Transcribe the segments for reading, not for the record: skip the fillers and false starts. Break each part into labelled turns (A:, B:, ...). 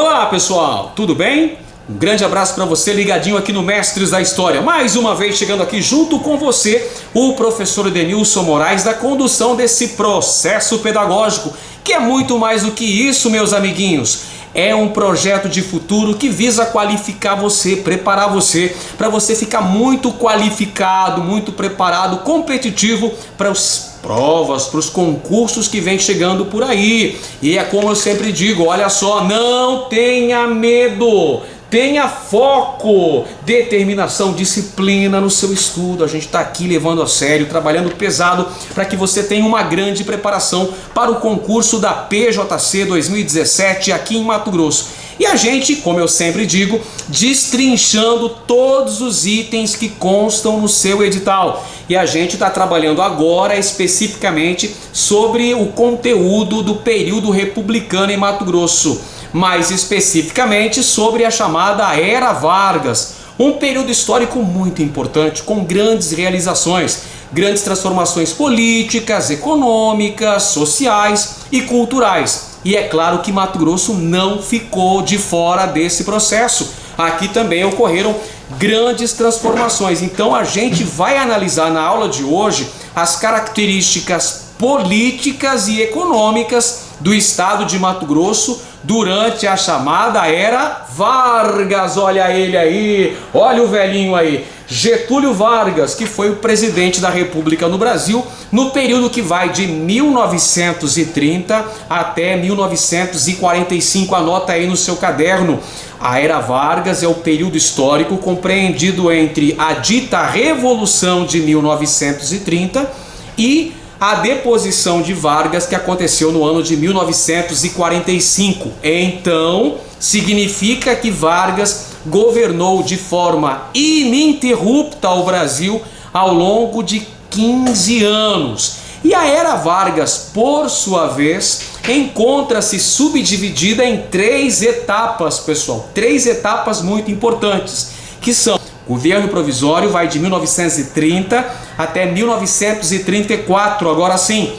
A: Olá pessoal, tudo bem? Um grande abraço para você ligadinho aqui no Mestres da História. Mais uma vez chegando aqui junto com você, o professor Edenilson Moraes, da condução desse processo pedagógico, que é muito mais do que isso, meus amiguinhos. É um projeto de futuro que visa qualificar você, preparar você, para você ficar muito qualificado, muito preparado, competitivo para as provas, para os concursos que vem chegando por aí. E é como eu sempre digo, olha só, não tenha medo. Tenha foco, determinação, disciplina no seu estudo. A gente está aqui levando a sério, trabalhando pesado para que você tenha uma grande preparação para o concurso da PJC 2017 aqui em Mato Grosso. E a gente, como eu sempre digo, destrinchando todos os itens que constam no seu edital. E a gente está trabalhando agora especificamente sobre o conteúdo do período republicano em Mato Grosso. Mais especificamente sobre a chamada Era Vargas, um período histórico muito importante, com grandes realizações, grandes transformações políticas, econômicas, sociais e culturais. E é claro que Mato Grosso não ficou de fora desse processo. Aqui também ocorreram grandes transformações. Então a gente vai analisar na aula de hoje as características políticas e econômicas do estado de Mato Grosso durante a chamada Era Vargas. Olha ele aí, olha o velhinho aí, Getúlio Vargas, que foi o presidente da República no Brasil no período que vai de 1930 até 1945. Anota aí no seu caderno. A Era Vargas é o período histórico compreendido entre a dita Revolução de 1930 e a deposição de Vargas, que aconteceu no ano de 1945. Então, significa que Vargas governou de forma ininterrupta o Brasil ao longo de 15 anos. E a Era Vargas, por sua vez, encontra-se subdividida em 3 etapas, pessoal. 3 etapas muito importantes, que são: o governo provisório vai de 1930 até 1934. Agora sim,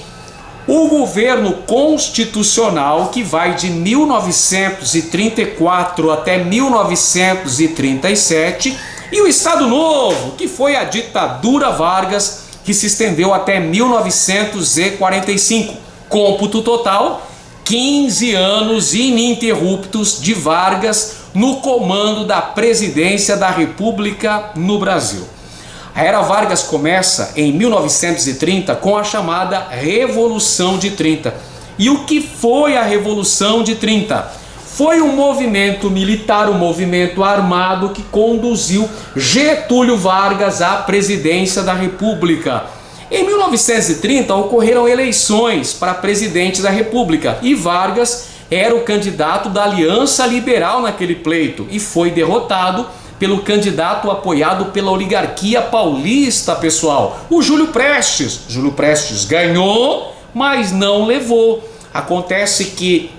A: o governo constitucional, que vai de 1934 até 1937. E o Estado Novo, que foi a ditadura Vargas, que se estendeu até 1945. Cômputo total: 15 anos ininterruptos de Vargas no comando da presidência da República no Brasil. A Era Vargas começa em 1930 com a chamada Revolução de 30. E o que foi a Revolução de 30? Foi um movimento militar, um movimento armado que conduziu Getúlio Vargas à presidência da República. Em 1930 ocorreram eleições para presidente da República e Vargas era o candidato da Aliança Liberal naquele pleito e foi derrotado pelo candidato apoiado pela oligarquia paulista, pessoal, o Júlio Prestes. Júlio Prestes ganhou, mas não levou. Acontece que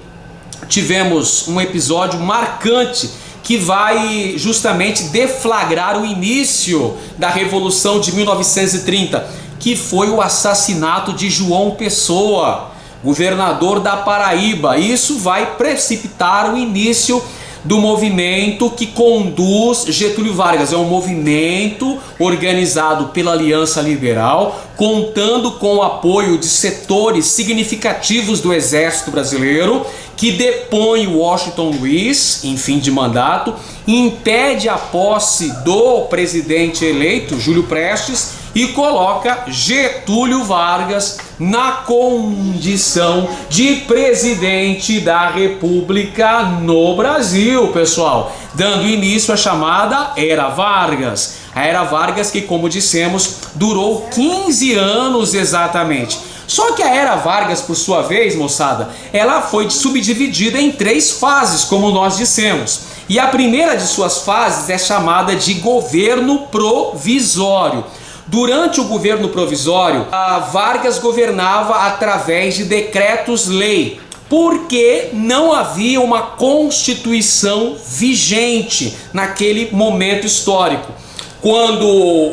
A: tivemos um episódio marcante que vai justamente deflagrar o início da Revolução de 1930, que foi o assassinato de João Pessoa, governador da Paraíba. Isso vai precipitar o início do movimento que conduz Getúlio Vargas. É um movimento organizado pela Aliança Liberal, contando com o apoio de setores significativos do Exército Brasileiro, que depõe Washington Luiz em fim de mandato, impede a posse do presidente eleito, Júlio Prestes, e coloca Getúlio Vargas na condição de presidente da República no Brasil, pessoal, dando início à chamada Era Vargas. A Era Vargas que, como dissemos, durou 15 anos exatamente. Só que a Era Vargas, por sua vez, moçada, ela foi subdividida em 3 fases, como nós dissemos. E a primeira de suas fases é chamada de governo provisório. Durante o governo provisório, Vargas governava através de decretos-lei, porque não havia uma constituição vigente naquele momento histórico. Quando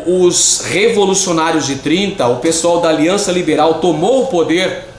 A: os revolucionários de 30, o pessoal da Aliança Liberal tomou o poder,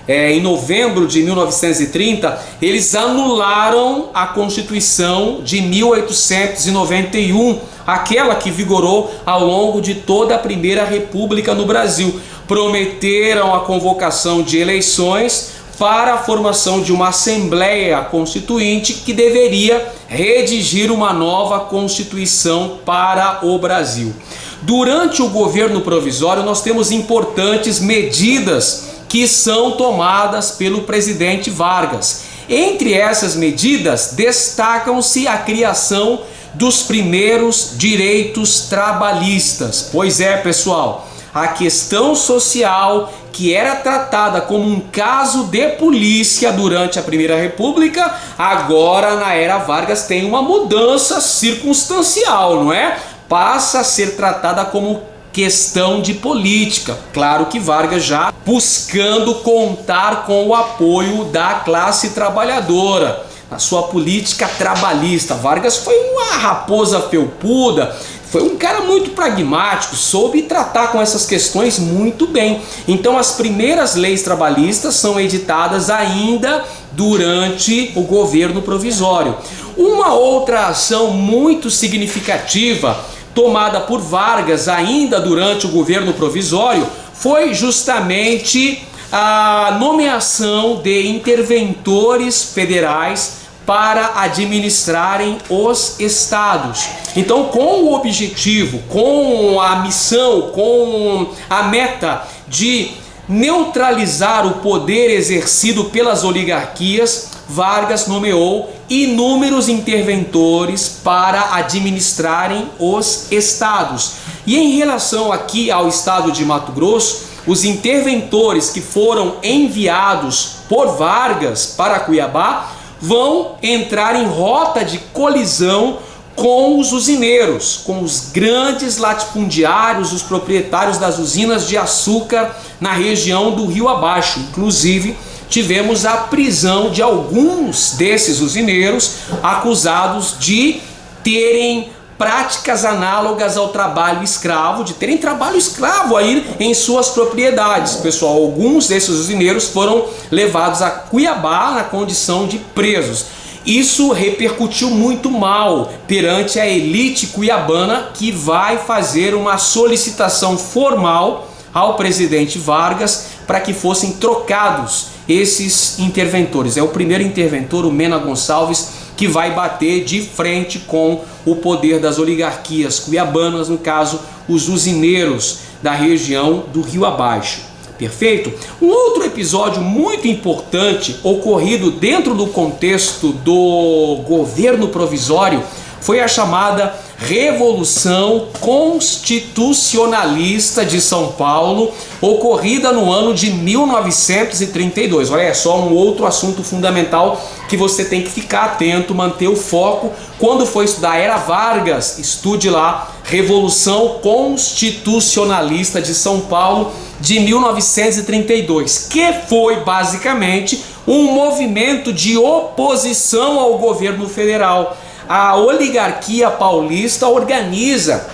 A: em novembro de 1930, eles anularam a Constituição de 1891, aquela que vigorou ao longo de toda a Primeira República no Brasil. Prometeram a convocação de eleições para a formação de uma Assembleia Constituinte que deveria redigir uma nova Constituição para o Brasil. Durante o governo provisório, nós temos importantes medidas que são tomadas pelo presidente Vargas. Entre essas medidas, destacam-se a criação dos primeiros direitos trabalhistas. Pois é, pessoal, a questão social, que era tratada como um caso de polícia durante a Primeira República, agora na era Vargas tem uma mudança circunstancial, não é? Passa a ser tratada como questão de política. Claro que Vargas já buscando contar com o apoio da classe trabalhadora na sua política trabalhista. Vargas foi uma raposa felpuda, foi um cara muito pragmático, soube tratar com essas questões muito bem. Então as primeiras leis trabalhistas são editadas ainda durante o governo provisório. Uma outra ação muito significativa tomada por Vargas ainda durante o governo provisório foi justamente a nomeação de interventores federais para administrarem os estados. Então, com o objetivo, com a missão, com a meta de neutralizar o poder exercido pelas oligarquias, Vargas nomeou inúmeros interventores para administrarem os estados. E em relação aqui ao estado de Mato Grosso, os interventores que foram enviados por Vargas para Cuiabá vão entrar em rota de colisão com os usineiros, com os grandes latifundiários, os proprietários das usinas de açúcar na região do Rio Abaixo. Inclusive, tivemos a prisão de alguns desses usineiros acusados de terem práticas análogas ao trabalho escravo, de terem trabalho escravo aí em suas propriedades. Pessoal, alguns desses usineiros foram levados a Cuiabá na condição de presos. Isso repercutiu muito mal perante a elite cuiabana, que vai fazer uma solicitação formal ao presidente Vargas para que fossem trocados esses interventores. É o primeiro interventor, o Mena Gonçalves, que vai bater de frente com o poder das oligarquias cuiabanas, no caso, os usineiros da região do Rio Abaixo. Perfeito? Um outro episódio muito importante ocorrido dentro do contexto do governo provisório foi a chamada Revolução Constitucionalista de São Paulo, ocorrida no ano de 1932. Olha só, um outro assunto fundamental que você tem que ficar atento, manter o foco. Quando for estudar a Era Vargas, estude lá, Revolução Constitucionalista de São Paulo de 1932, que foi basicamente um movimento de oposição ao governo federal. A oligarquia paulista organiza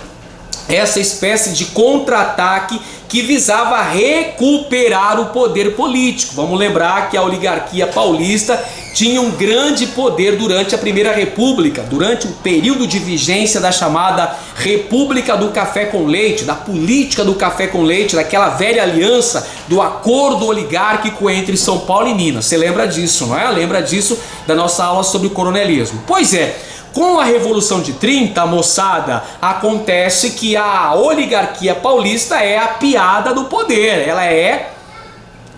A: essa espécie de contra-ataque que visava recuperar o poder político. Vamos lembrar que a oligarquia paulista tinha um grande poder durante a Primeira República, durante o período de vigência da chamada República do Café com Leite, da política do café com leite, daquela velha aliança do acordo oligárquico entre São Paulo e Minas. Você lembra disso, não é? Lembra disso da nossa aula sobre o coronelismo. Pois é, com a Revolução de 30, moçada, acontece que a oligarquia paulista é a piada do poder. Ela é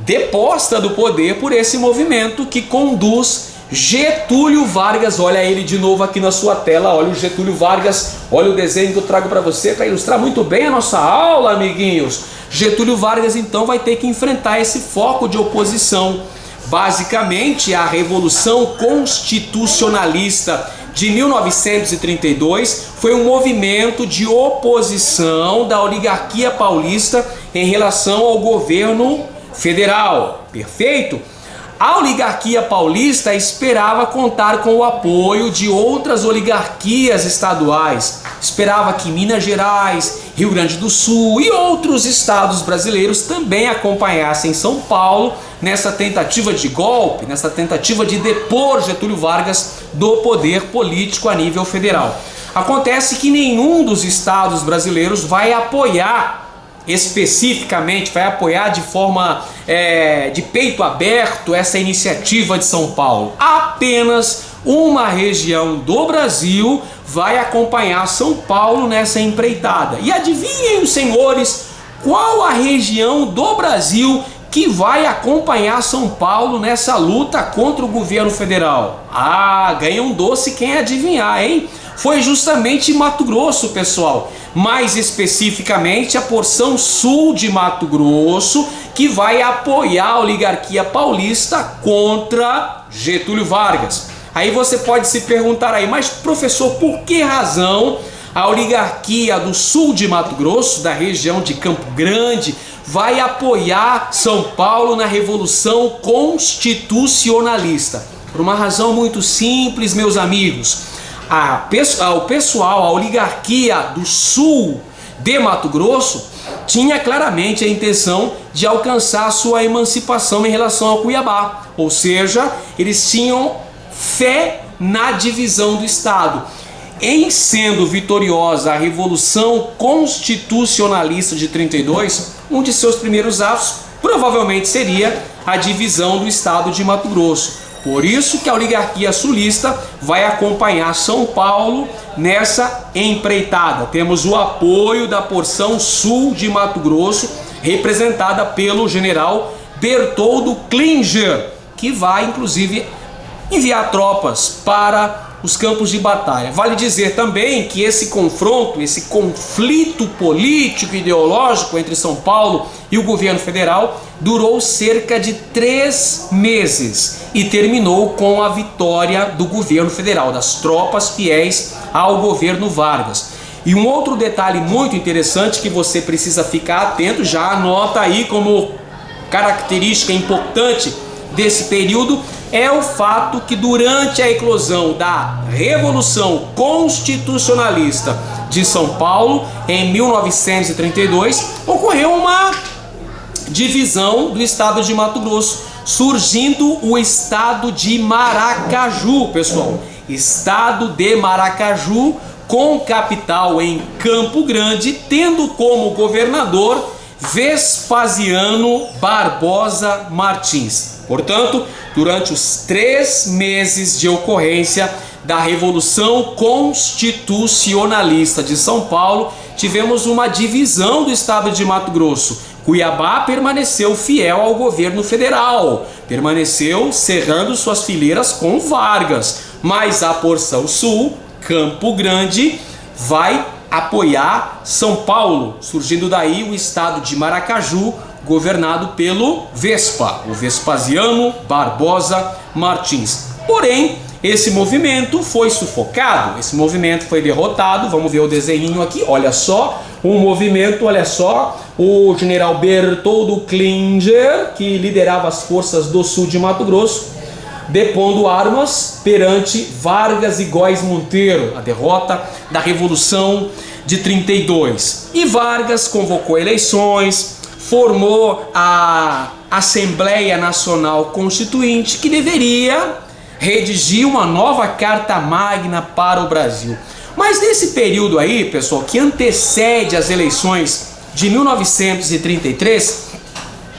A: deposta do poder por esse movimento que conduz Getúlio Vargas. Olha ele de novo aqui na sua tela, olha o Getúlio Vargas, olha o desenho que eu trago para você para ilustrar muito bem a nossa aula, amiguinhos. Getúlio Vargas então vai ter que enfrentar esse foco de oposição. Basicamente, a Revolução Constitucionalista de 1932 foi um movimento de oposição da oligarquia paulista em relação ao governo federal. Perfeito? A oligarquia paulista esperava contar com o apoio de outras oligarquias estaduais. Esperava que Minas Gerais Rio Grande do Sul e outros estados brasileiros também acompanhassem São Paulo nessa tentativa de golpe, nessa tentativa de depor Getúlio Vargas do poder político a nível federal. Acontece que nenhum dos estados brasileiros vai apoiar especificamente, vai apoiar de forma de peito aberto essa iniciativa de São Paulo. Apenas uma região do Brasil vai acompanhar São Paulo nessa empreitada. E adivinhem, os senhores, qual a região do Brasil que vai acompanhar São Paulo nessa luta contra o governo federal? Ah, ganha um doce quem adivinhar, hein? Foi justamente Mato Grosso, pessoal. Mais especificamente a porção sul de Mato Grosso, que vai apoiar a oligarquia paulista contra Getúlio Vargas. Aí você pode se perguntar aí, mas professor, por que razão a oligarquia do sul de Mato Grosso, da região de Campo Grande, vai apoiar São Paulo na Revolução Constitucionalista? Por uma razão muito simples, meus amigos. O pessoal, a oligarquia do sul de Mato Grosso, tinha claramente a intenção de alcançar sua emancipação em relação ao Cuiabá. Ou seja, eles tinham fé na divisão do Estado. Em sendo vitoriosa a Revolução Constitucionalista de 32, um de seus primeiros atos provavelmente seria a divisão do Estado de Mato Grosso. Por isso que a oligarquia sulista vai acompanhar São Paulo nessa empreitada. Temos o apoio da porção sul de Mato Grosso, representada pelo general Bertoldo Klinger, que vai inclusive enviar tropas para os campos de batalha. Vale dizer também que esse confronto, esse conflito político e ideológico entre São Paulo e o governo federal durou cerca de 3 meses e terminou com a vitória do governo federal, das tropas fiéis ao governo Vargas. E um outro detalhe muito interessante que você precisa ficar atento, já anota aí como característica importante desse período, é o fato que durante a eclosão da Revolução Constitucionalista de São Paulo, em 1932, ocorreu uma divisão do estado de Mato Grosso, surgindo o estado de Maracaju, pessoal. Estado de Maracaju, com capital em Campo Grande, tendo como governador Vespasiano Barbosa Martins. Portanto, durante os 3 meses de ocorrência da Revolução Constitucionalista de São Paulo, tivemos uma divisão do estado de Mato Grosso. Cuiabá permaneceu fiel ao governo federal, permaneceu cerrando suas fileiras com Vargas, mas a porção sul, Campo Grande, vai apoiar São Paulo, surgindo daí o estado de Maracaju, governado pelo Vespa, o Vespasiano Barbosa Martins. Porém, esse movimento foi sufocado, esse movimento foi derrotado. Vamos ver o desenho aqui, olha só, um movimento, olha só, o general Bertoldo Klinger, que liderava as forças do sul de Mato Grosso, depondo armas perante Vargas e Góes Monteiro, a derrota da Revolução de 32. E Vargas convocou eleições, formou a Assembleia Nacional Constituinte, que deveria redigir uma nova Carta Magna para o Brasil. Mas nesse período aí, pessoal, que antecede as eleições de 1933,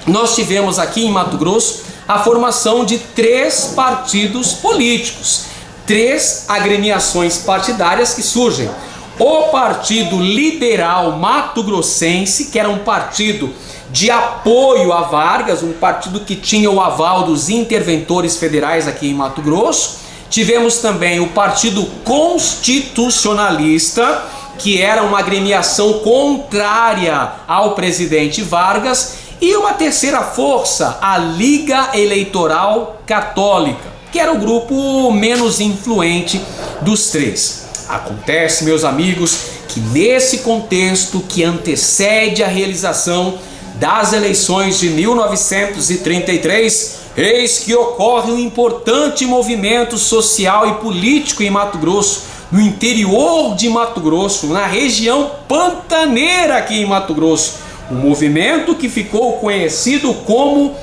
A: nós tivemos aqui em Mato Grosso a formação de 3 partidos políticos, 3 agremiações partidárias que surgem. O Partido Liberal Mato Grossense, que era um partido de apoio a Vargas, um partido que tinha o aval dos interventores federais aqui em Mato Grosso. Tivemos também o Partido Constitucionalista, que era uma agremiação contrária ao presidente Vargas, e uma terceira força, a Liga Eleitoral Católica, que era o grupo menos influente dos 3. Acontece, meus amigos, que nesse contexto que antecede a realização das eleições de 1933, eis que ocorre um importante movimento social e político em Mato Grosso, no interior de Mato Grosso, na região pantaneira aqui em Mato Grosso. Um movimento que ficou conhecido como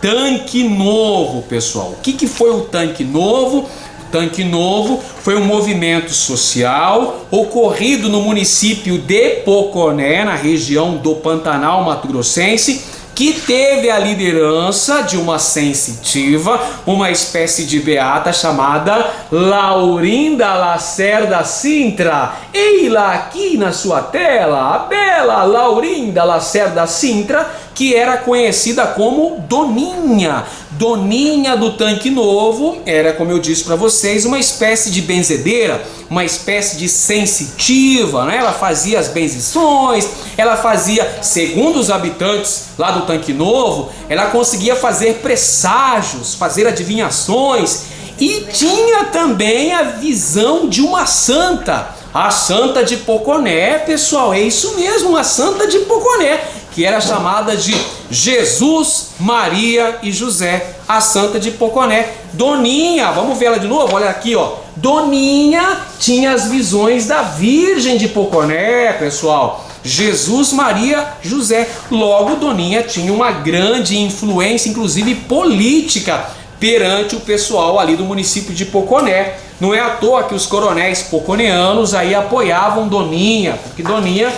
A: Tanque Novo, pessoal. O que foi o Tanque Novo? O Tanque Novo foi um movimento social ocorrido no município de Poconé, na região do Pantanal mato-grossense, que teve a liderança de uma sensitiva, uma espécie de beata chamada Laurinda Lacerda Sintra. Eila aqui na sua tela, a bela Laurinda Lacerda Sintra, que era conhecida como Doninha. Doninha do Tanque Novo era, como eu disse para vocês, uma espécie de benzedeira, uma espécie de sensitiva, né? Ela fazia as benzições, ela fazia, segundo os habitantes lá do Tanque Novo, ela conseguia fazer presságios, fazer adivinhações, e tinha também a visão de uma santa, a Santa de Poconé, pessoal, é isso mesmo, a Santa de Poconé, que era chamada de Jesus, Maria e José, a Santa de Poconé. Doninha, vamos ver ela de novo, olha aqui, ó. Doninha tinha as visões da Virgem de Poconé, pessoal. Jesus, Maria, José. Logo, Doninha tinha uma grande influência, inclusive política, perante o pessoal ali do município de Poconé. Não é à toa que os coronéis poconeanos aí apoiavam Doninha, porque Doninha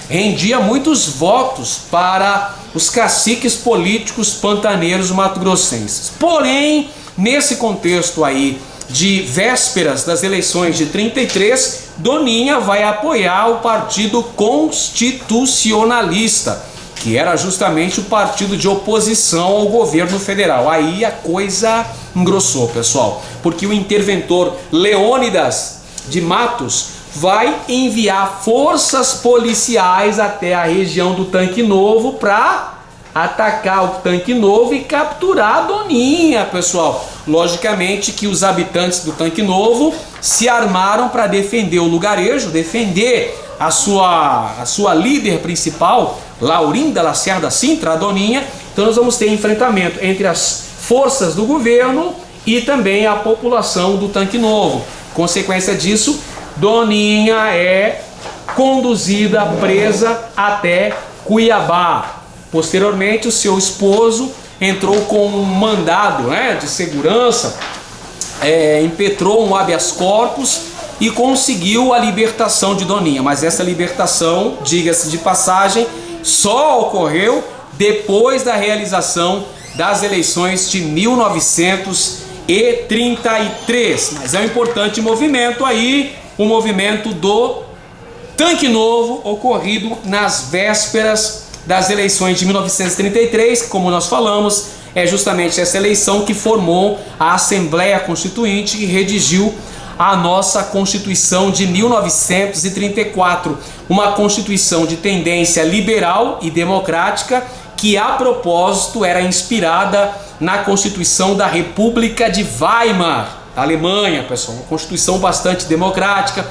A: rendia muitos votos para os caciques políticos pantaneiros mato-grossenses. Porém, nesse contexto aí de vésperas das eleições de 33, Doninha vai apoiar o Partido Constitucionalista, que era justamente o partido de oposição ao governo federal. Aí a coisa engrossou, pessoal, porque o interventor Leônidas de Matos vai enviar forças policiais até a região do Tanque Novo para atacar o Tanque Novo e capturar a Doninha, pessoal. Logicamente que os habitantes do Tanque Novo se armaram para defender o lugarejo, defender a sua líder principal, Laurinda Lacerda Sintra, a Doninha. Então nós vamos ter enfrentamento entre as forças do governo e também a população do Tanque Novo. Consequência disso, Doninha é conduzida, presa até Cuiabá. Posteriormente, o seu esposo entrou com um mandado, né, de segurança, impetrou um habeas corpus e conseguiu a libertação de Doninha. Mas essa libertação, diga-se de passagem, só ocorreu depois da realização das eleições de 1933. Mas é um importante movimento aí, o movimento do Tanque Novo, ocorrido nas vésperas das eleições de 1933, como nós falamos, é justamente essa eleição que formou a Assembleia Constituinte e redigiu a nossa Constituição de 1934, uma Constituição de tendência liberal e democrática que, a propósito, era inspirada na Constituição da República de Weimar, da Alemanha, pessoal, uma Constituição bastante democrática,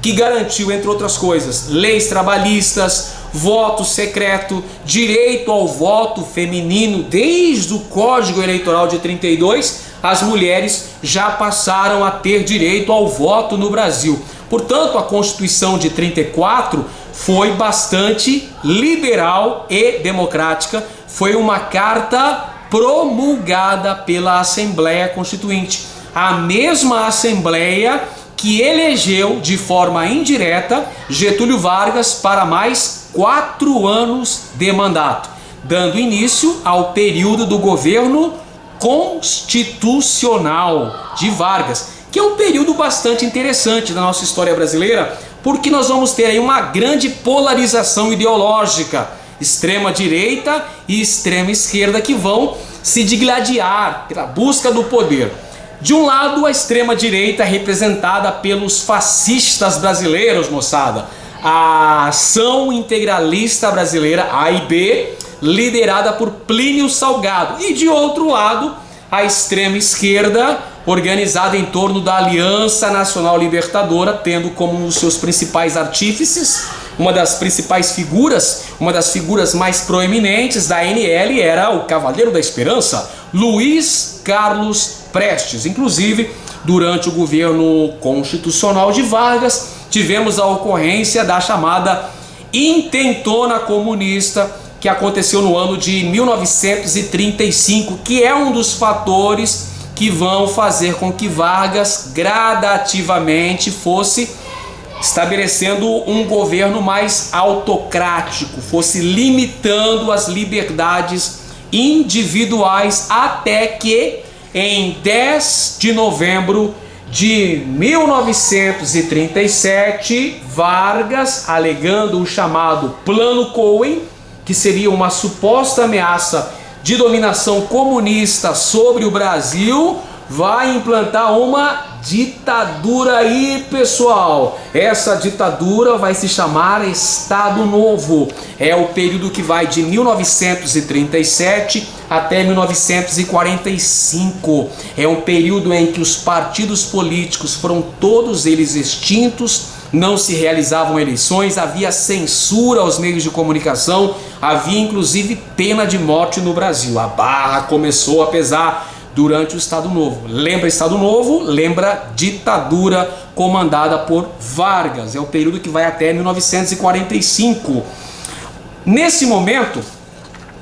A: que garantiu, entre outras coisas, leis trabalhistas, voto secreto, direito ao voto feminino. Desde o Código Eleitoral de 32, as mulheres já passaram a ter direito ao voto no Brasil. Portanto, a Constituição de 34 foi bastante liberal e democrática. Foi uma carta promulgada pela Assembleia Constituinte, a mesma Assembleia que elegeu de forma indireta Getúlio Vargas para mais 4 anos de mandato, dando início ao período do governo constitucional de Vargas, que é um período bastante interessante da nossa história brasileira, porque nós vamos ter aí uma grande polarização ideológica, extrema direita e extrema esquerda, que vão se digladiar pela busca do poder. De um lado, a extrema-direita representada pelos fascistas brasileiros, moçada. A Ação Integralista Brasileira, AIB, liderada por Plínio Salgado. E de outro lado, a extrema-esquerda, organizada em torno da Aliança Nacional Libertadora, tendo como um dos seus principais artífices, uma das principais figuras, uma das figuras mais proeminentes da ANL era o Cavaleiro da Esperança, Luiz Carlos Prestes. Inclusive, durante o governo constitucional de Vargas, tivemos a ocorrência da chamada intentona comunista, que aconteceu no ano de 1935, que é um dos fatores que vão fazer com que Vargas gradativamente fosse estabelecendo um governo mais autocrático, fosse limitando as liberdades individuais, até que em 10 de novembro de 1937, Vargas, alegando o chamado Plano Cohen, que seria uma suposta ameaça de dominação comunista sobre o Brasil, vai implantar uma ditadura aí, pessoal. Essa ditadura vai se chamar Estado Novo. É o período que vai de 1937 até 1945. É um período em que os partidos políticos foram todos eles extintos, não se realizavam eleições, havia censura aos meios de comunicação, havia inclusive pena de morte no Brasil. A barra começou a pesar durante o Estado Novo. Lembra Estado Novo? Lembra ditadura comandada por Vargas. É o período que vai até 1945. Nesse momento,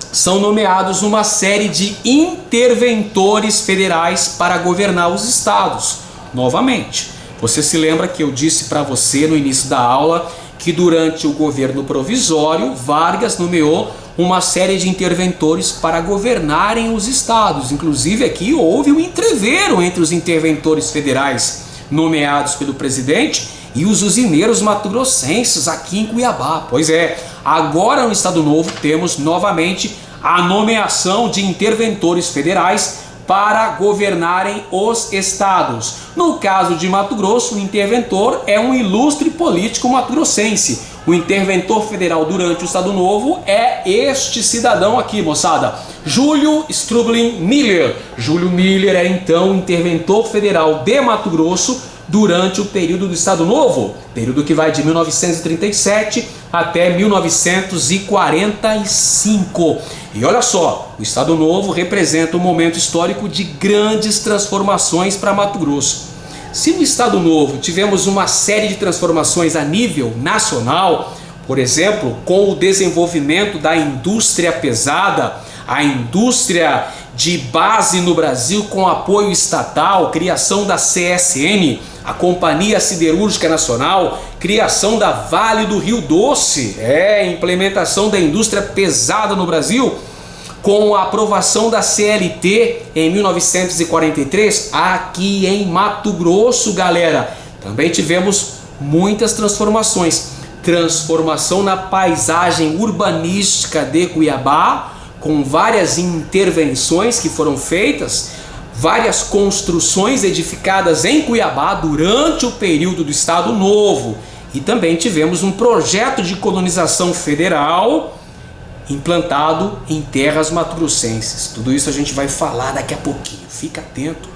A: são nomeados uma série de interventores federais para governar os estados. Novamente, você se lembra que eu disse para você no início da aula que durante o governo provisório, Vargas nomeou uma série de interventores para governarem os estados. Inclusive aqui houve um entrevero entre os interventores federais nomeados pelo presidente e os usineiros mato-grossenses aqui em Cuiabá. Pois é, agora no Estado Novo temos novamente a nomeação de interventores federais para governarem os estados. No caso de Mato Grosso, o interventor é um ilustre político mato-grossense. O interventor federal durante o Estado Novo é este cidadão aqui, moçada, Júlio Strublin Miller. Júlio Miller é então interventor federal de Mato Grosso durante o período do Estado Novo, período que vai de 1937 até 1945. E olha só, o Estado Novo representa um momento histórico de grandes transformações para Mato Grosso. Se no Estado Novo tivemos uma série de transformações a nível nacional, por exemplo, com o desenvolvimento da indústria pesada, a indústria de base no Brasil com apoio estatal, criação da CSN, a Companhia Siderúrgica Nacional, criação da Vale do Rio Doce, implementação da indústria pesada no Brasil, com a aprovação da CLT em 1943, aqui em Mato Grosso, galera, também tivemos muitas transformações. Transformação na paisagem urbanística de Cuiabá, com várias intervenções que foram feitas, várias construções edificadas em Cuiabá durante o período do Estado Novo. E também tivemos um projeto de colonização federal implantado em terras mato-grossenses. Tudo isso a gente vai falar daqui a pouquinho. Fica atento,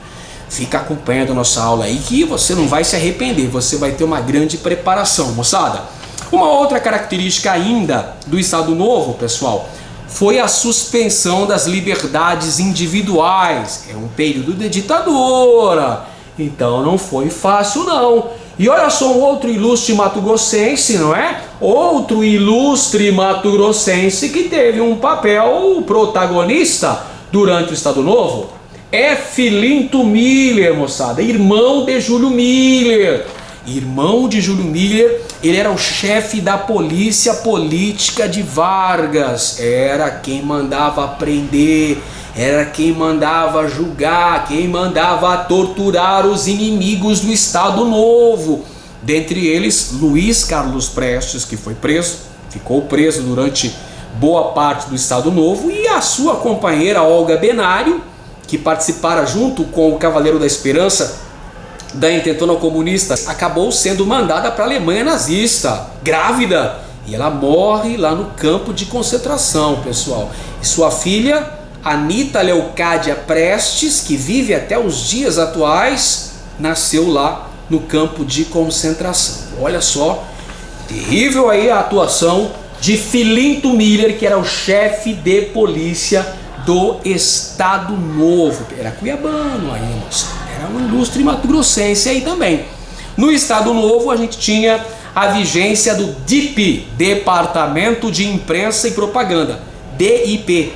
A: fica acompanhando a nossa aula aí que você não vai se arrepender, você vai ter uma grande preparação, moçada. Uma outra característica ainda do Estado Novo, pessoal, foi a suspensão das liberdades individuais. É um período de ditadura, então não foi fácil não. E olha só um outro ilustre mato-grossense, não é? Outro ilustre mato-grossense que teve um papel protagonista durante o Estado Novo é Filinto Miller, moçada, irmão de Júlio Miller. Irmão de Júlio Miller, ele era o chefe da polícia política de Vargas, era quem mandava prender, era quem mandava julgar, quem mandava torturar os inimigos do Estado Novo. Dentre eles, Luiz Carlos Prestes, que foi preso, ficou preso durante boa parte do Estado Novo, e a sua companheira Olga Benário, que participara junto com o Cavaleiro da Esperança da intentona comunista, acabou sendo mandada para a Alemanha nazista, grávida, e ela morre lá no campo de concentração, pessoal. E sua filha, Anita Leocádia Prestes, que vive até os dias atuais, nasceu lá no campo de concentração. Olha só, terrível aí a atuação de Filinto Miller, que era o chefe de polícia do Estado Novo. Era cuiabano aí, moça. Era uma indústria mato-grossense aí também. No Estado Novo a gente tinha a vigência do DIP, Departamento de Imprensa e Propaganda. DIP,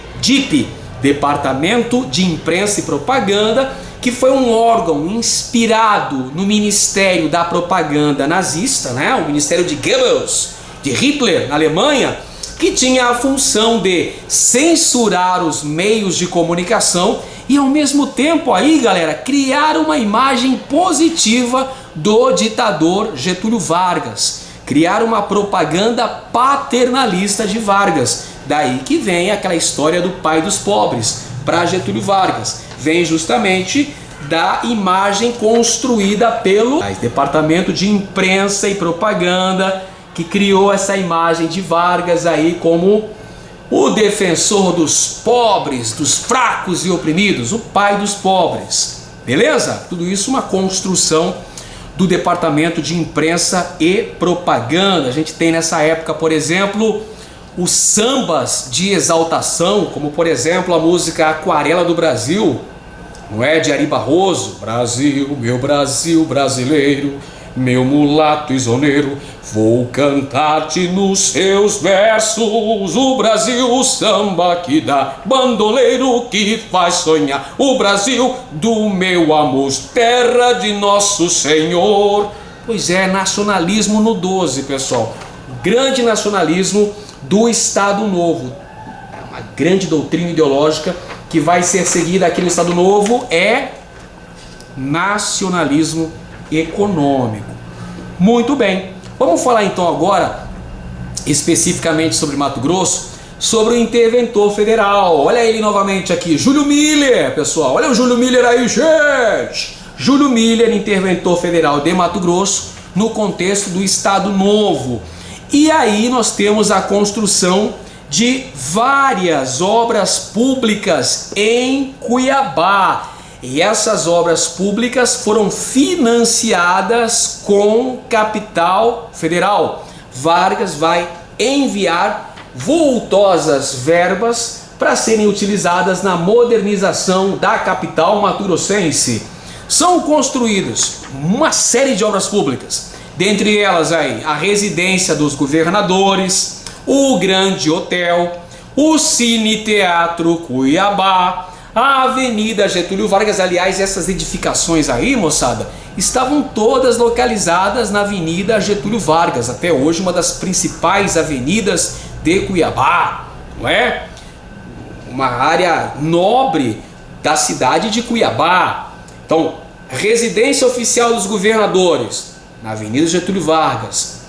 A: Departamento de Imprensa e Propaganda, que foi um órgão inspirado no Ministério da Propaganda nazista, né? O Ministério de Goebbels, de Hitler, na Alemanha, que tinha a função de censurar os meios de comunicação e, ao mesmo tempo, aí, galera, criar uma imagem positiva do ditador Getúlio Vargas, criar uma propaganda paternalista de Vargas. Daí que vem aquela história do pai dos pobres para Getúlio Vargas. Vem justamente da imagem construída pelo Departamento de Imprensa e Propaganda, que criou essa imagem de Vargas aí como o defensor dos pobres, dos fracos e oprimidos, o pai dos pobres. Beleza? Tudo isso uma construção do Departamento de Imprensa e Propaganda. A gente tem nessa época, por exemplo, os sambas de exaltação, como por exemplo a música Aquarela do Brasil, não é? De Ari Barroso. Brasil brasileiro, meu mulato isoneiro, vou cantar-te nos seus versos. O Brasil, o samba que dá, bandoleiro que faz sonhar. O Brasil do meu amor, terra de nosso Senhor. Pois é, nacionalismo no 12, pessoal. Grande nacionalismo do Estado Novo. É uma grande doutrina ideológica que vai ser seguida aqui no Estado Novo, é nacionalismo econômico. Muito bem, vamos falar então agora especificamente sobre Mato Grosso, sobre o interventor federal. Olha ele novamente aqui, Júlio Miller, pessoal. Olha o Júlio Miller aí, gente. Júlio Miller, interventor federal de Mato Grosso, no contexto do Estado Novo. E aí nós temos a construção de várias obras públicas em Cuiabá. E essas obras públicas foram financiadas com capital federal. Vargas vai enviar vultosas verbas para serem utilizadas na modernização da capital mato-grossense. São construídas uma série de obras públicas, dentre elas aí a residência dos governadores, o Grande Hotel, o Cine Teatro Cuiabá, a Avenida Getúlio Vargas. Aliás, essas edificações aí, moçada, estavam todas localizadas na Avenida Getúlio Vargas, até hoje uma das principais avenidas de Cuiabá, não é? Uma área nobre da cidade de Cuiabá. Então, residência oficial dos governadores, na Avenida Getúlio Vargas.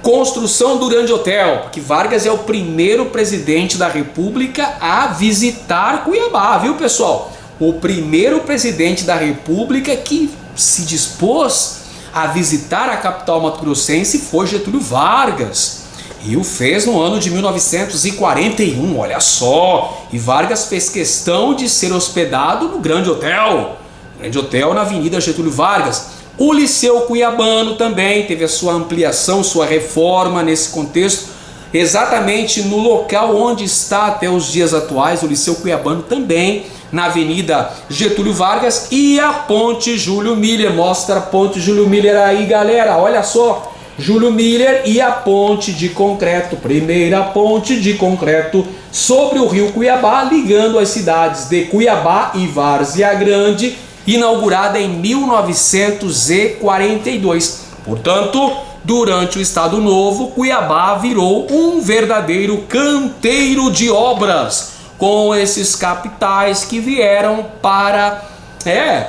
A: Construção do Grande Hotel, porque Vargas é o primeiro presidente da República a visitar Cuiabá, viu, pessoal? O primeiro presidente da República que se dispôs a visitar a capital mato-grossense foi Getúlio Vargas. E o fez no ano de 1941, olha só. E Vargas fez questão de ser hospedado no Grande Hotel. Grande Hotel na Avenida Getúlio Vargas. O Liceu Cuiabano também teve a sua ampliação, sua reforma nesse contexto, exatamente no local onde está até os dias atuais, o Liceu Cuiabano também, na Avenida Getúlio Vargas. E a Ponte Júlio Miller, mostra a Ponte Júlio Miller aí, galera, olha só, Júlio Miller e a ponte de concreto, primeira ponte de concreto sobre o rio Cuiabá, ligando as cidades de Cuiabá e Várzea Grande, inaugurada em 1942. Portanto, durante o Estado Novo, Cuiabá virou um verdadeiro canteiro de obras, com esses capitais que vieram para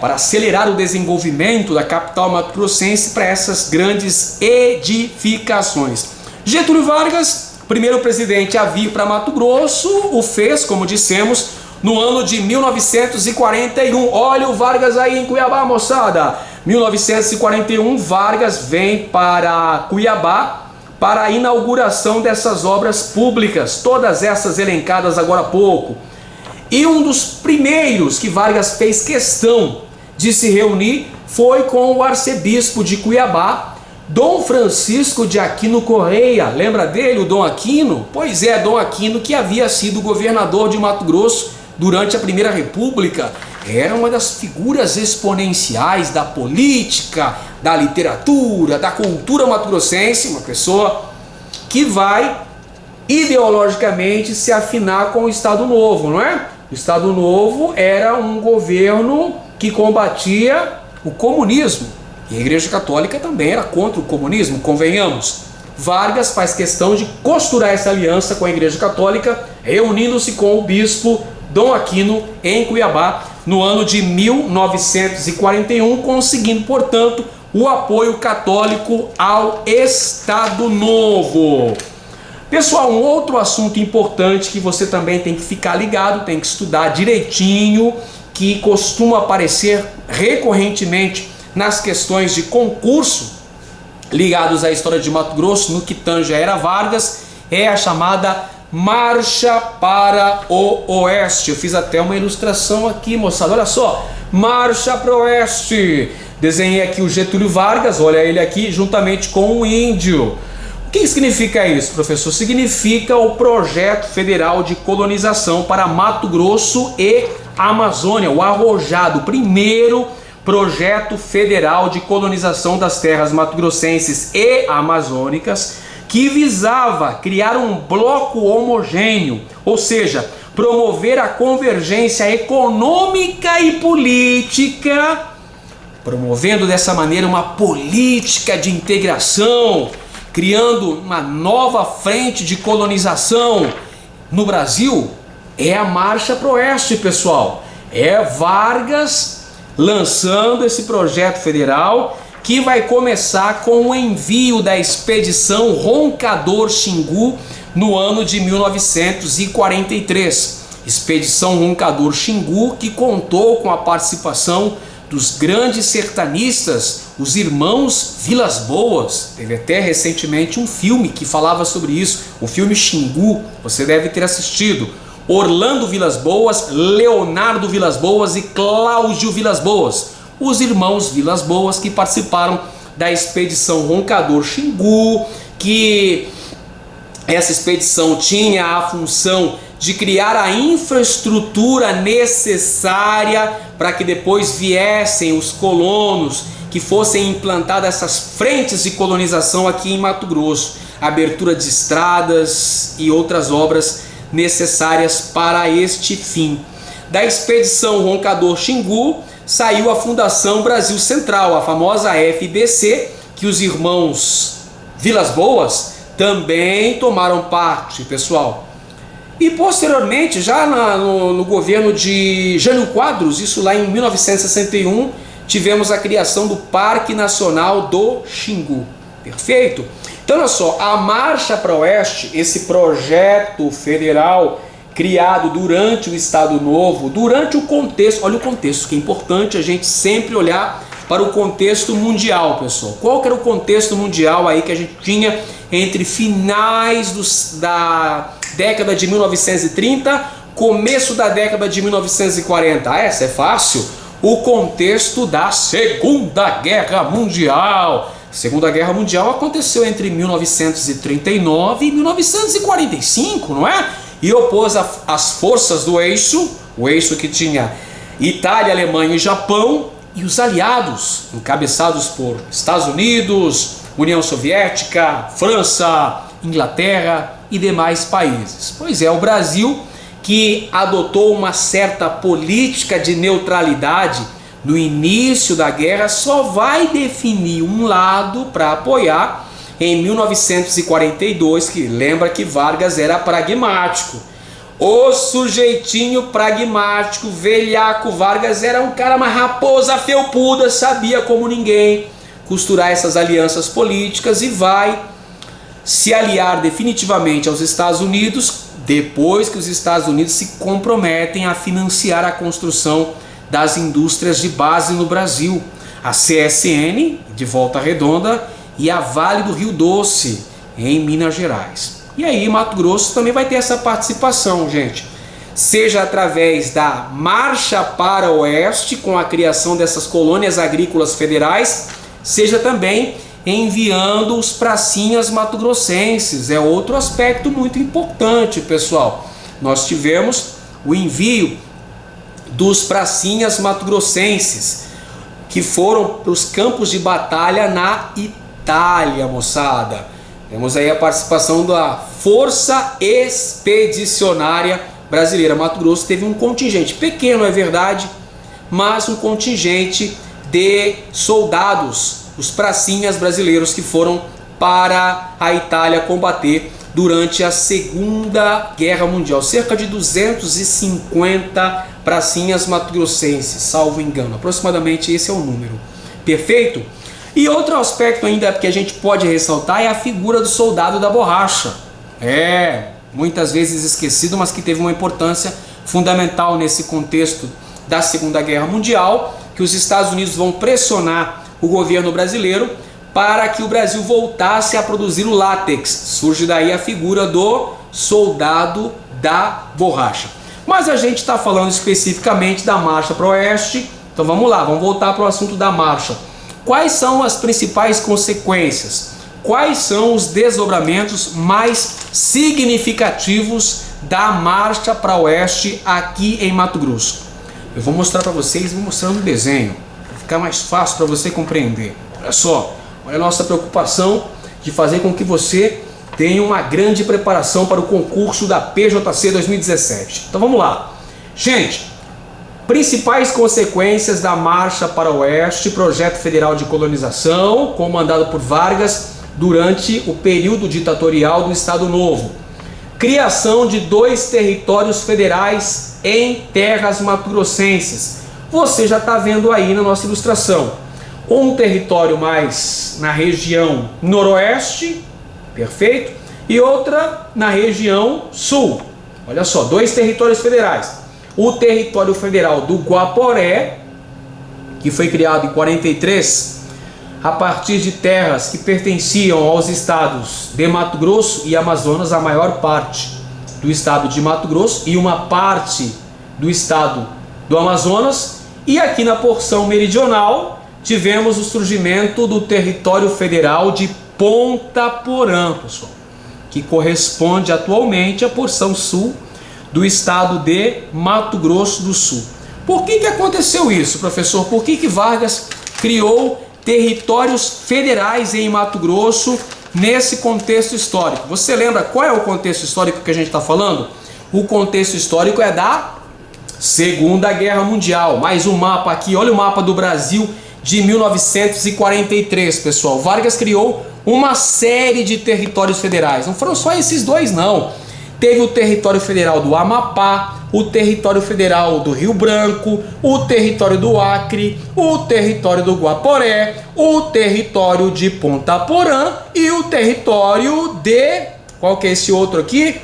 A: acelerar o desenvolvimento da capital mato-grossense para essas grandes edificações. Getúlio Vargas, primeiro presidente a vir para Mato Grosso, o fez, como dissemos, no ano de 1941. Olha o Vargas aí em Cuiabá, moçada. 1941, Vargas vem para Cuiabá para a inauguração dessas obras públicas, todas essas elencadas agora há pouco. E um dos primeiros que Vargas fez questão de se reunir foi com o arcebispo de Cuiabá, Dom Francisco de Aquino Correia. Lembra dele, o Dom Aquino? Pois é, Dom Aquino, que havia sido governador de Mato Grosso durante a Primeira República, era uma das figuras exponenciais da política, da literatura, da cultura mato-grossense, uma pessoa que vai ideologicamente se afinar com o Estado Novo, não é? O Estado Novo era um governo que combatia o comunismo, e a Igreja Católica também era contra o comunismo, convenhamos. Vargas faz questão de costurar essa aliança com a Igreja Católica, reunindo-se com o bispo Dom Aquino em Cuiabá no ano de 1941, conseguindo, portanto, o apoio católico ao Estado Novo. Pessoal, um outro assunto importante que você também tem que ficar ligado, tem que estudar direitinho, que costuma aparecer recorrentemente nas questões de concurso ligados à história de Mato Grosso, no que tange a Era Vargas, é a chamada Marcha para o Oeste. Eu fiz até uma ilustração aqui, moçada, olha só, Marcha para o Oeste. Desenhei aqui o Getúlio Vargas, olha ele aqui, juntamente com o índio. O que significa isso, professor? Significa o Projeto Federal de Colonização para Mato Grosso e Amazônia, o arrojado, primeiro Projeto Federal de Colonização das Terras Mato-Grossenses e Amazônicas, que visava criar um bloco homogêneo, ou seja, promover a convergência econômica e política, promovendo dessa maneira uma política de integração, criando uma nova frente de colonização no Brasil. É a Marcha para o Oeste, pessoal. É Vargas lançando esse projeto federal, que vai começar com o envio da expedição Roncador Xingu no ano de 1943. Expedição Roncador Xingu, que contou com a participação dos grandes sertanistas, os irmãos Vilas Boas. Teve até recentemente um filme que falava sobre isso, o filme Xingu, você deve ter assistido. Orlando Vilas Boas, Leonardo Vilas Boas e Cláudio Vilas Boas, os irmãos Vilas Boas que participaram da expedição Roncador Xingu, que essa expedição tinha a função de criar a infraestrutura necessária para que depois viessem os colonos, que fossem implantadas essas frentes de colonização aqui em Mato Grosso, abertura de estradas e outras obras necessárias para este fim. Da expedição Roncador Xingu saiu a Fundação Brasil Central, a famosa FBC, que os irmãos Vilas Boas também tomaram parte, pessoal. E posteriormente, já no governo de Jânio Quadros, isso lá em 1961, tivemos a criação do Parque Nacional do Xingu. Perfeito? Então, olha só, a Marcha para o Oeste, esse projeto federal criado durante o Estado Novo, durante o contexto, olha o contexto, que é importante a gente sempre olhar para o contexto mundial, pessoal. Qual que era o contexto mundial aí que a gente tinha entre finais da década de 1930, começo da década de 1940? Essa é fácil. O contexto da Segunda Guerra Mundial. Segunda Guerra Mundial aconteceu entre 1939 e 1945, não é? E opôs as forças do eixo, o eixo que tinha Itália, Alemanha e Japão, e os aliados, encabeçados por Estados Unidos, União Soviética, França, Inglaterra e demais países. Pois é, o Brasil, que adotou uma certa política de neutralidade no início da guerra, só vai definir um lado para apoiar em 1942, que lembra que Vargas era pragmático. O sujeitinho pragmático, velhaco Vargas, era um cara, uma raposa felpuda, sabia como ninguém costurar essas alianças políticas e vai se aliar definitivamente aos Estados Unidos, depois que os Estados Unidos se comprometem a financiar a construção das indústrias de base no Brasil, a CSN, de Volta Redonda, e a Vale do Rio Doce, em Minas Gerais. E aí Mato Grosso também vai ter essa participação, gente, seja através da Marcha para o Oeste, com a criação dessas colônias agrícolas federais, seja também enviando os pracinhas mato-grossenses. É outro aspecto muito importante, pessoal. Nós tivemos o envio dos pracinhas mato-grossenses, que foram para os campos de batalha na Itália, moçada. Temos aí a participação da Força Expedicionária Brasileira. Mato Grosso teve um contingente, pequeno é verdade, mas um contingente de soldados, os pracinhas brasileiros que foram para a Itália combater durante a Segunda Guerra Mundial. Cerca de 250 pracinhas mato-grossenses, salvo engano. Aproximadamente esse é o número. Perfeito? E outro aspecto ainda que a gente pode ressaltar é a figura do soldado da borracha. Muitas vezes esquecido, mas que teve uma importância fundamental nesse contexto da Segunda Guerra Mundial, que os Estados Unidos vão pressionar o governo brasileiro para que o Brasil voltasse a produzir o látex. Surge daí a figura do soldado da borracha. Mas a gente está falando especificamente da Marcha para o Oeste, então vamos lá, vamos voltar para o assunto da marcha. Quais são as principais consequências? Quais são os desdobramentos mais significativos da Marcha para o Oeste aqui em Mato Grosso? Eu vou mostrar para vocês, vou mostrar no desenho, para ficar mais fácil para você compreender. Olha só, olha a nossa preocupação de fazer com que você tenha uma grande preparação para o concurso da PJC 2017. Então vamos lá. Gente, principais consequências da Marcha para o Oeste, projeto federal de colonização, comandado por Vargas durante o período ditatorial do Estado Novo. Criação de 2 territórios federais em terras mato-grossenses. Você já está vendo aí na nossa ilustração. Um território mais na região noroeste, perfeito, e outra na região sul. Olha só, 2 territórios federais. O território federal do Guaporé, que foi criado em 43, a partir de terras que pertenciam aos estados de Mato Grosso e Amazonas, a maior parte do estado de Mato Grosso e uma parte do estado do Amazonas. E aqui na porção meridional tivemos o surgimento do território federal de Ponta Porã, pessoal, que corresponde atualmente à porção sul do estado de Mato Grosso do Sul. Por que aconteceu isso, professor? Por que Vargas criou territórios federais em Mato Grosso nesse contexto histórico? Você lembra qual é o contexto histórico que a gente está falando? O contexto histórico é da Segunda Guerra Mundial. Mais um mapa aqui, olha o mapa do Brasil de 1943, pessoal. Vargas criou uma série de territórios federais. Não foram só esses 2, não. Teve o território federal do Amapá, o território federal do Rio Branco, o território do Acre, o território do Guaporé, o território de Ponta Porã e o território de... qual que é esse outro aqui?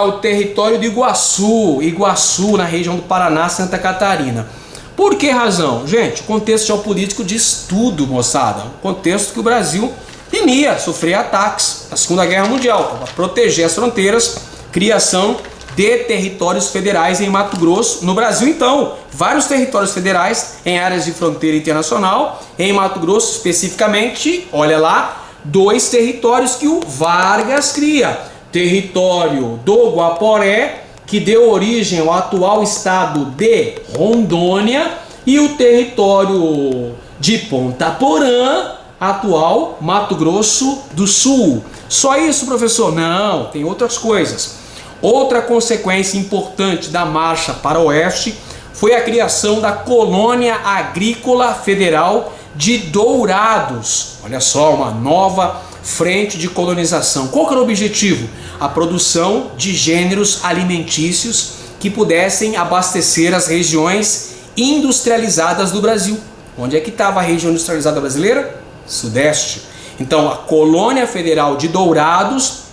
A: O território de Iguaçu, na região do Paraná, Santa Catarina. Por que razão? Gente, o contexto geopolítico diz tudo, moçada. O contexto que o Brasil temia sofrer ataques na Segunda Guerra Mundial, para proteger as fronteiras, criação de territórios federais em Mato Grosso. No Brasil, então, vários territórios federais em áreas de fronteira internacional. Em Mato Grosso, especificamente, olha lá, 2 territórios que o Vargas cria. Território do Guaporé, que deu origem ao atual estado de Rondônia, e o território de Ponta Porã, atual Mato Grosso do Sul. Só isso, professor? Não, tem outras coisas. Outra consequência importante da Marcha para o Oeste foi a criação da Colônia Agrícola Federal de Dourados. Olha só, uma nova frente de colonização. Qual que era o objetivo? A produção de gêneros alimentícios que pudessem abastecer as regiões industrializadas do Brasil. Onde é que estava a região industrializada brasileira? Sudeste. Então, a Colônia Federal de Dourados,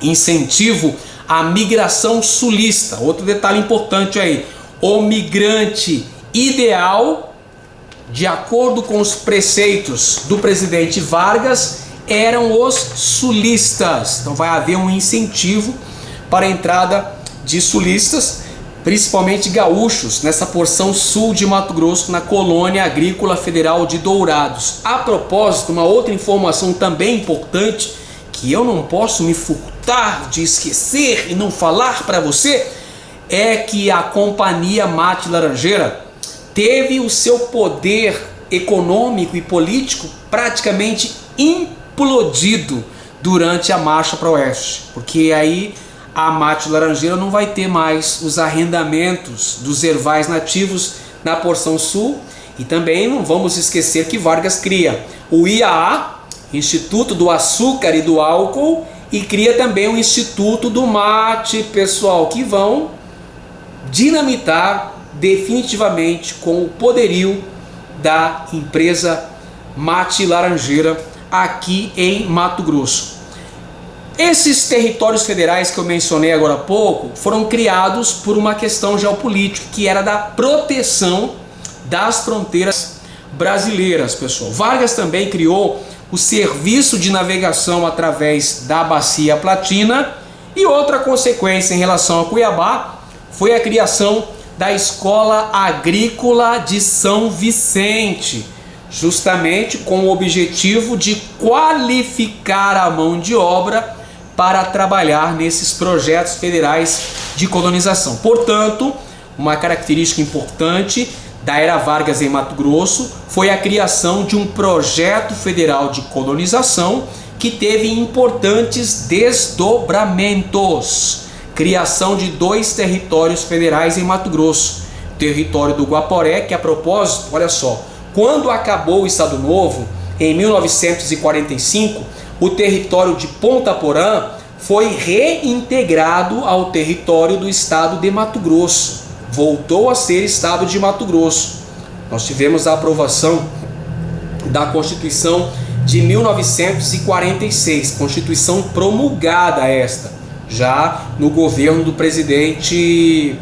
A: incentivo à migração sulista. Outro detalhe importante aí, o migrante ideal, de acordo com os preceitos do presidente Vargas, eram os sulistas. Então vai haver um incentivo para a entrada de sulistas, principalmente gaúchos, nessa porção sul de Mato Grosso, na Colônia Agrícola Federal de Dourados. A propósito, uma outra informação também importante, que eu não posso me furtar de esquecer e não falar para você, é que a Companhia Mate Laranjeira teve o seu poder econômico e político praticamente implodido durante a marcha para o oeste, porque aí a Mate Laranjeira não vai ter mais os arrendamentos dos ervais nativos na porção sul, e também não vamos esquecer que Vargas cria o IAA, Instituto do Açúcar e do Álcool, e cria também o Instituto do Mate, pessoal, que vão dinamitar definitivamente com o poderio da empresa Mate Laranjeira aqui em Mato Grosso. Esses territórios federais que eu mencionei agora há pouco foram criados por uma questão geopolítica, que era da proteção das fronteiras brasileiras, pessoal. Vargas também criou o serviço de navegação através da Bacia Platina, e outra consequência em relação a Cuiabá foi a criação da Escola Agrícola de São Vicente, justamente com o objetivo de qualificar a mão de obra para trabalhar nesses projetos federais de colonização. Portanto, uma característica importante da era Vargas em Mato Grosso foi a criação de um projeto federal de colonização que teve importantes desdobramentos. Criação de 2 territórios federais em Mato Grosso. Território do Guaporé, que a propósito, olha só, quando acabou o Estado Novo, em 1945, o território de Ponta Porã foi reintegrado ao território do estado de Mato Grosso. Voltou a ser estado de Mato Grosso. Nós tivemos a aprovação da Constituição de 1946, Constituição promulgada esta, já no governo do presidente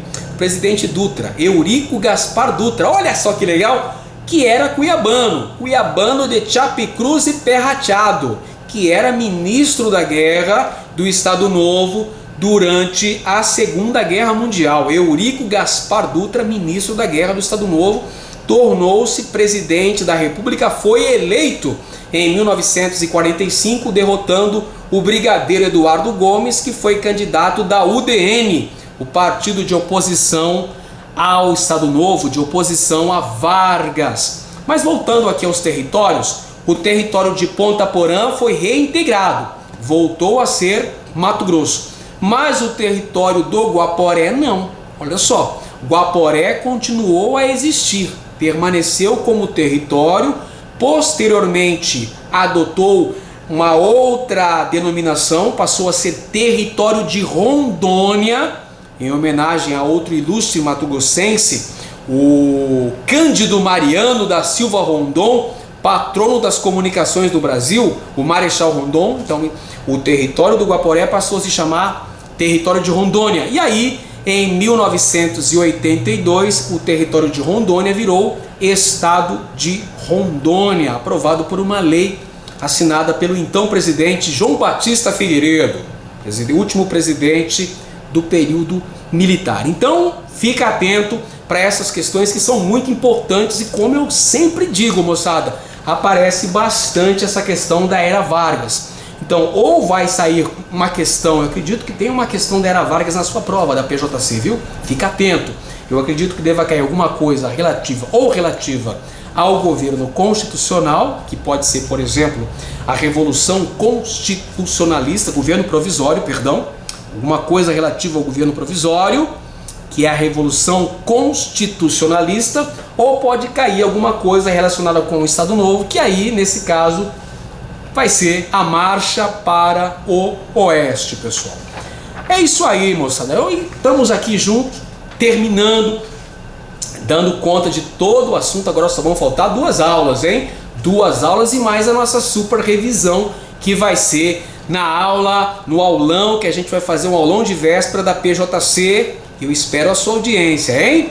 A: Dutra, Eurico Gaspar Dutra. Olha só que legal, que era cuiabano de Chapecruz e Perrachado, que era ministro da Guerra do Estado Novo durante a Segunda Guerra Mundial. Eurico Gaspar Dutra, ministro da Guerra do Estado Novo, tornou-se presidente da República, foi eleito em 1945, derrotando o brigadeiro Eduardo Gomes, que foi candidato da UDN, o partido de oposição ao Estado Novo, de oposição a Vargas. Mas voltando aqui aos territórios, o território de Ponta Porã foi reintegrado, voltou a ser Mato Grosso. Mas o território do Guaporé não. Olha só, Guaporé continuou a existir, permaneceu como território, posteriormente adotou uma outra denominação, passou a ser território de Rondônia, em homenagem a outro ilustre mato-grossense, o Cândido Mariano da Silva Rondon, patrono das comunicações do Brasil, o Marechal Rondon. Então o território do Guaporé passou a se chamar território de Rondônia. E aí, em 1982, o território de Rondônia virou Estado de Rondônia, aprovado por uma lei assinada pelo então presidente João Batista Figueiredo, último presidente do período militar. Então, fica atento para essas questões que são muito importantes e, como eu sempre digo, moçada, aparece bastante essa questão da era Vargas. Então, ou vai sair uma questão, eu acredito que tem uma questão da era Vargas na sua prova da PJC, viu? Fica atento. Eu acredito que deva cair alguma coisa relativa ao governo constitucional, que pode ser, por exemplo, a Revolução Constitucionalista, governo provisório, perdão, alguma coisa relativa ao governo provisório, que é a Revolução Constitucionalista, ou pode cair alguma coisa relacionada com o Estado Novo, que aí, nesse caso, vai ser a marcha para o Oeste, pessoal. É isso aí, moçada. Estamos aqui juntos, terminando, dando conta de todo o assunto. Agora só vão faltar 2 aulas, hein? 2 aulas e mais a nossa super revisão, que vai ser no aulão, que a gente vai fazer um aulão de véspera da PJC. Eu espero a sua audiência, hein?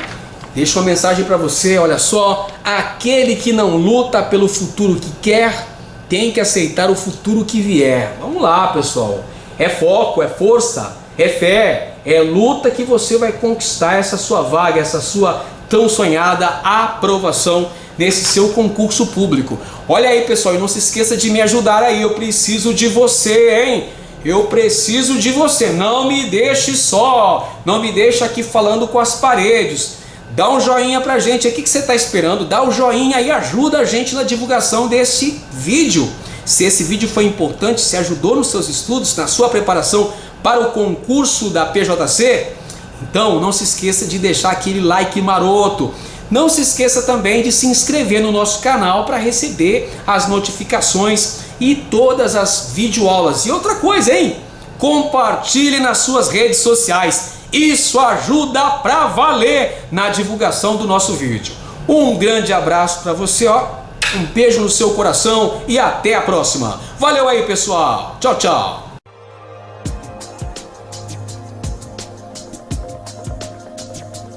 A: Deixa uma mensagem para você, olha só. Aquele que não luta pelo futuro que quer, tem que aceitar o futuro que vier. Vamos lá, pessoal. É foco, é força, é fé, é luta que você vai conquistar essa sua vaga, essa sua tão sonhada aprovação nesse seu concurso público. Olha aí, pessoal, e não se esqueça de me ajudar aí, eu preciso de você, hein? Eu preciso de você, não me deixe só, não me deixe aqui falando com as paredes. Dá um joinha pra gente, o que você está esperando? Dá o joinha e ajuda a gente na divulgação desse vídeo. Se esse vídeo foi importante, se ajudou nos seus estudos, na sua preparação para o concurso da PJC, então não se esqueça de deixar aquele like maroto. Não se esqueça também de se inscrever no nosso canal para receber as notificações e todas as videoaulas. E outra coisa, hein? Compartilhe nas suas redes sociais. Isso ajuda pra valer na divulgação do nosso vídeo. Um grande abraço para você, ó. Um beijo no seu coração e até a próxima. Valeu aí, pessoal. Tchau, tchau.